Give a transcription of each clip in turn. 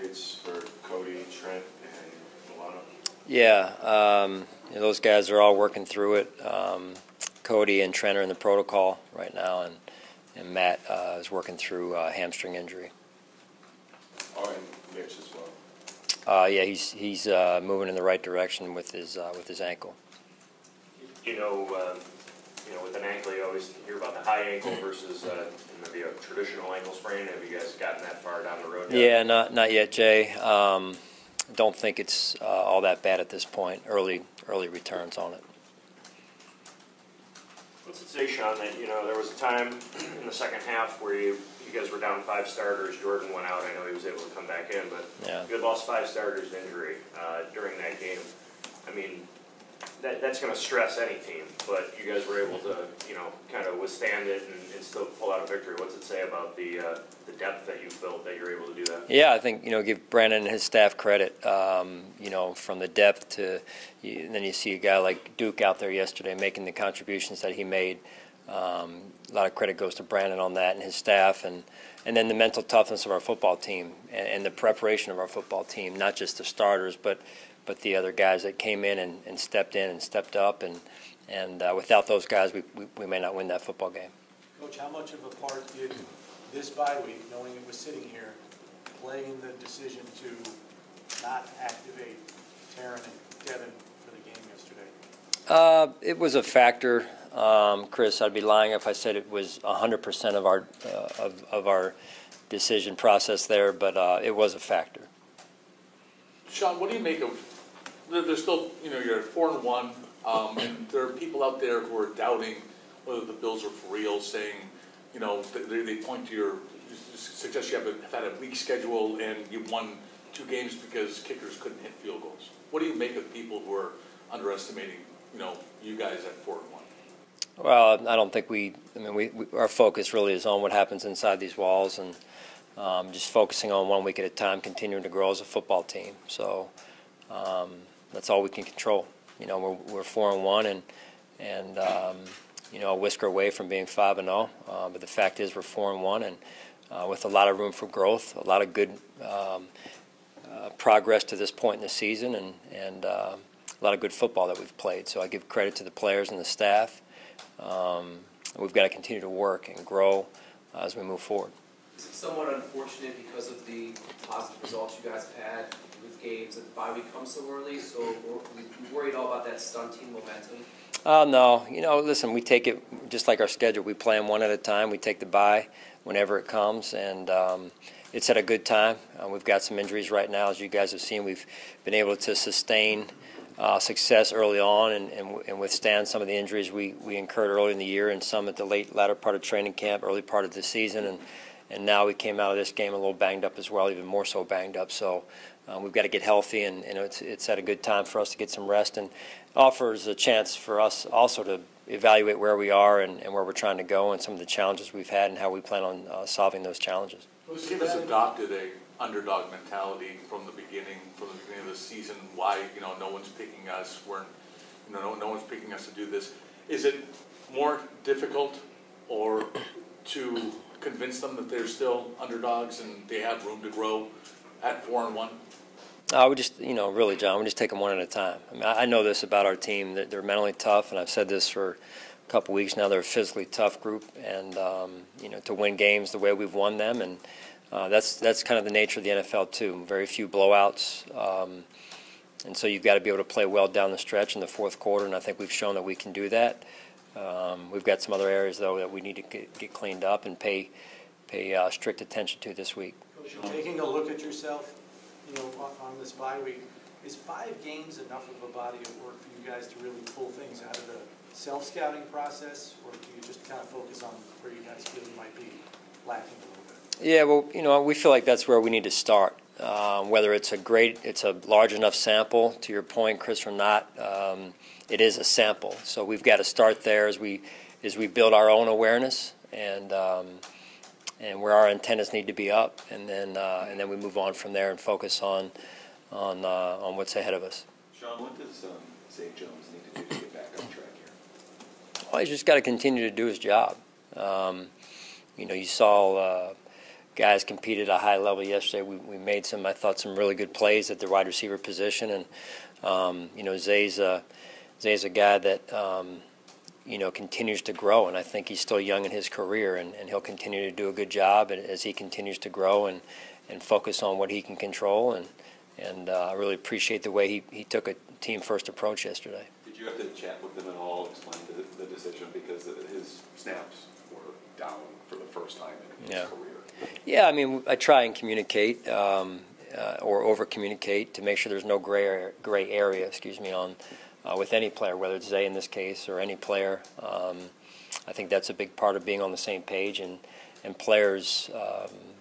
updates for Cody, Trent, and Milano? Yeah, those guys are all working through it. Cody and Trent are in the protocol right now, and Matt is working through hamstring injury. Oh, and Mitch as well. Yeah, he's moving in the right direction with his ankle. With an ankle, you always hear about the high ankle versus maybe a traditional ankle sprain. Have you guys gotten that far down the road yet? Yeah, not yet, Jay. Don't think it's all that bad at this point. Early returns on it. What's it say, Sean, that there was a time in the second half where you guys were down 5 starters. Jordan went out. I know he was able to come back in, but yeah, you had lost 5 starters to injury during that game. I mean, that's going to stress any team, but you guys were able to, kind of withstand it and still pull out a victory. What's it say about the depth that you've built that you're able to do that? Yeah, I think, give Brandon and his staff credit, from the depth to, and then you see a guy like Duke out there yesterday making the contributions that he made. A lot of credit goes to Brandon on that and his staff, and then the mental toughness of our football team and the preparation of our football team, not just the starters, but the other guys that came in and stepped up, and without those guys, we may not win that football game. Coach, how much of a part did this bye week, knowing it was sitting here, play in the decision to not activate Taryn and Devin for the game yesterday? It was a factor, Chris. I'd be lying if I said it was 100% of our decision process there, but it was a factor. Sean, what do you make of? There's still, you're at 4-1, and there are people out there who are doubting whether the Bills are for real, saying, they point to you suggest you have had a weak schedule and you won 2 games because kickers couldn't hit field goals. What do you make of people who are underestimating, you guys at 4-1? Well, I don't think our focus really is on what happens inside these walls, and just focusing on 1 week at a time, continuing to grow as a football team. So that's all we can control. We're 4-1 and a whisker away from being 5-0. But the fact is, we're 4-1 and with a lot of room for growth, a lot of good progress to this point in the season, and a lot of good football that we've played. So I give credit to the players and the staff. We've got to continue to work and grow as we move forward. Is it somewhat unfortunate because of the positive results you guys have had with games that the bye week comes so early? So we worried all about that stunting momentum? No. Listen, we take it just like our schedule. We play them one at a time. We take the bye whenever it comes, and it's at a good time. We've got some injuries right now. As you guys have seen, we've been able to sustain success early on and withstand some of the injuries we incurred early in the year and some at the latter part of training camp, early part of the season, and now we came out of this game a little banged up as well, even more so banged up. So we've got to get healthy, and it's at a good time for us to get some rest, and offers a chance for us also to evaluate where we are and where we're trying to go and some of the challenges we've had and how we plan on solving those challenges. This team has adopted a underdog mentality from the beginning of the season. Why no one's picking us? No one's picking us to do this. Is it more difficult or to convince them that they're still underdogs and they have room to grow at 4-1? We just, really, John, we just take them one at a time. I know this about our team, that they're mentally tough, and I've said this for a couple weeks now. They're a physically tough group, and to win games the way we've won them, and that's kind of the nature of the NFL too. Very few blowouts, and so you've got to be able to play well down the stretch in the fourth quarter, and I think we've shown that we can do that. We've got some other areas though that we need to get cleaned up and pay strict attention to this week. Taking a look at yourself, on this bye week, is 5 games enough of a body of work for you guys to really pull things out of the self-scouting process, or do you just kind of focus on where you guys feel you might be lacking a little bit? Yeah, well, we feel like that's where we need to start. Whether it's a large enough sample, to your point, Chris, or not, it is a sample. So we've got to start there as we build our own awareness and where our antennas need to be up, and then we move on from there and focus on what's ahead of us. Sean, what does Zay Jones need to do to get back on track here? Well, he's just got to continue to do his job. You saw guys competed at a high level yesterday. We made some, I thought, some really good plays at the wide receiver position, and you know, Zay's a guy that you know, continues to grow, and I think he's still young in his career, and he'll continue to do a good job as he continues to grow and focus on what he can control, and I really appreciate the way he took a team-first approach yesterday. Did you have to chat with him at all, explain the decision, because his snaps were down for the first time in his career? Yeah, I mean, I try and communicate or over-communicate to make sure there's no gray area, excuse me, on with any player, whether it's Zay in this case or any player. I think that's a big part of being on the same page, and players,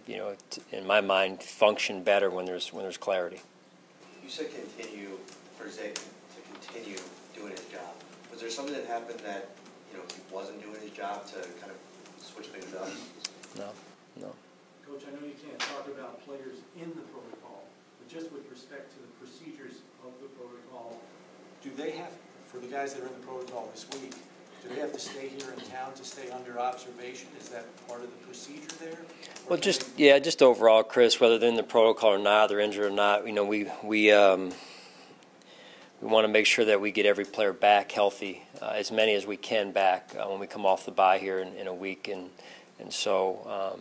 you know, in my mind, function better when there's clarity. You said continue for Zay to continue doing his job. Was there something that happened that, you know, he wasn't doing his job to kind of switch things up? No. Coach, I know you can't talk about players in the protocol, but just with respect to the procedures of the protocol, do they have, for the guys that are in the protocol this week, do they have to stay here in town to stay under observation? Is that part of the procedure there? Well, just overall, Chris, whether they're in the protocol or not, they're injured or not, you know, we want to make sure that we get every player back healthy, as many as we can back when we come off the bye here in a week, and so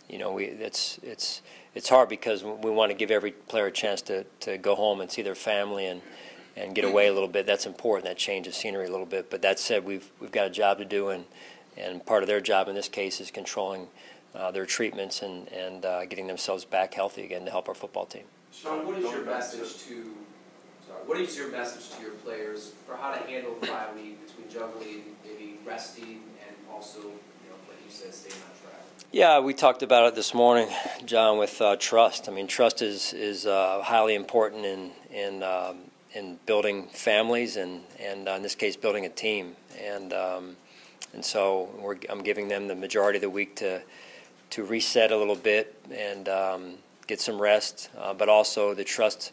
you know, it's hard because we want to give every player a chance to go home and see their family and get away a little bit. That's important, that change of scenery a little bit. But that said, we've got a job to do, and part of their job in this case is controlling their treatments and getting themselves back healthy again to help our football team. Sean, what is your message to your players for how to handle the bye week between juggling, maybe resting, and also, you know, like you said, staying on track? Yeah, we talked about it this morning, John, with trust. I mean, trust is highly important in building families and in this case building a team, and so I'm giving them the majority of the week to reset a little bit and get some rest, but also the trust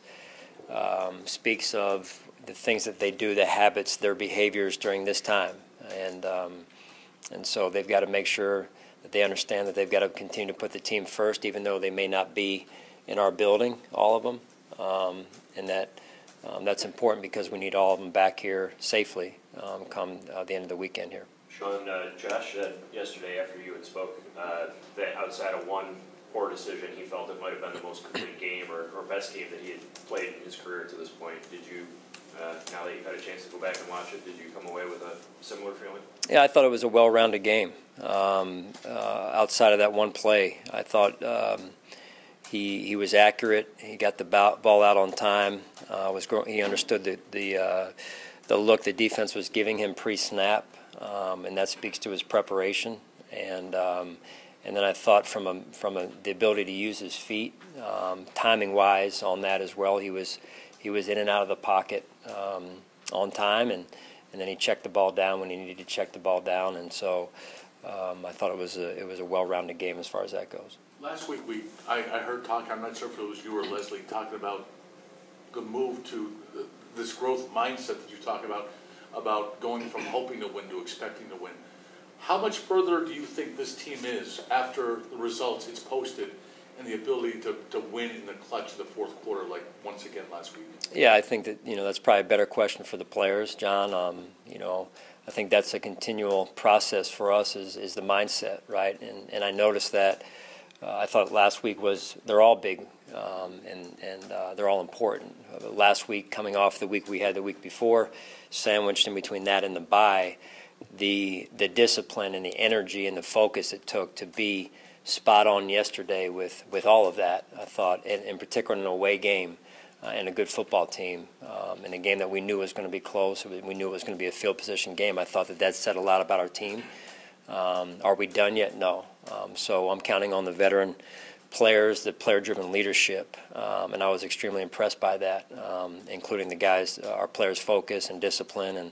speaks of the things that they do, the habits, their behaviors during this time, and so they've got to make sure that they understand that they've got to continue to put the team first, even though they may not be in our building, all of them, and that's important because we need all of them back here safely come the end of the weekend here. Sean, Josh said yesterday after you had spoke that outside of one poor decision, he felt it might have been the most complete game or best game that he had played in his career to this point. Did you, now that you've had a chance to go back and watch it, did you come away with a similar feeling? Yeah, I thought it was a well-rounded game. Outside of that one play, I thought he was accurate. He got the ball out on time. He understood the look the defense was giving him pre-snap, and that speaks to his preparation. And then I thought from the ability to use his feet, timing-wise on that as well. He was in and out of the pocket on time, and then he checked the ball down when he needed to check the ball down. And so I thought it was a well-rounded game as far as that goes. Last week I heard talk, I'm not sure if it was you or Leslie, talking about the move to this growth mindset that you talk about going from hoping to win to expecting to win. How much further do you think this team is after the results it's posted and the ability to win in the clutch of the fourth quarter, like once again last week? Yeah, I think that, you know, that's probably a better question for the players, John. You know, I think that's a continual process for us is the mindset, right? And I noticed that I thought last week they're all big and they're all important. Last week, coming off the week we had the week before, sandwiched in between that and the bye, the discipline and the energy and the focus it took to be spot on yesterday with all of that, I thought, and in particular in an away game and a good football team, in a game that we knew was going to be close, we knew it was going to be a field position game. I thought that said a lot about our team. Are we done yet? No. So I'm counting on the veteran players, the player-driven leadership, and I was extremely impressed by that, including the guys, our players' focus and discipline,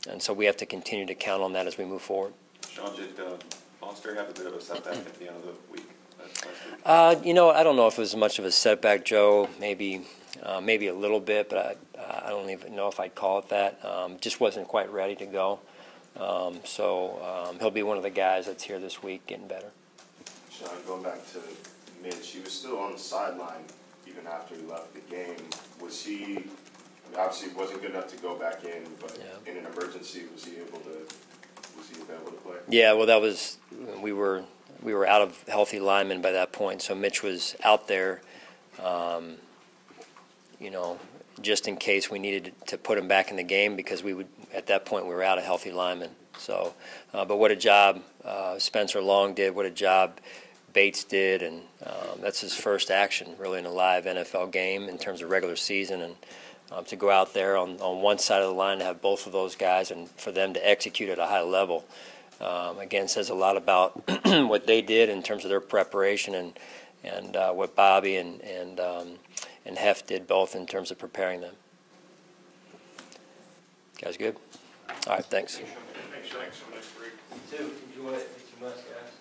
and so we have to continue to count on that as we move forward. Sean, did Foster have a bit of a setback at the end of the week? Last week? You know, I don't know if it was much of a setback, Joe. Maybe a little bit, but I don't even know if I'd call it that. Just wasn't quite ready to go. So he'll be one of the guys that's here this week getting better. Sean, going back to Mitch, he was still on the sideline even after he left the game. Was he, obviously wasn't good enough to go back in, but in an emergency, was he available to play? Yeah, well, that was, we were out of healthy linemen by that point, so Mitch was out there, you know, just in case we needed to put him back in the game, because we would, at that point, we were out of healthy linemen. So, but what a job Spencer Long did, what a job Bates did, and that's his first action really in a live NFL game in terms of regular season, and to go out there on one side of the line to have both of those guys and for them to execute at a high level, again, says a lot about what they did in terms of their preparation and what Bobby and Hef did both in terms of preparing them. Guys good? All right, thanks. Thanks. You too. Enjoy it. Thank you much, guys.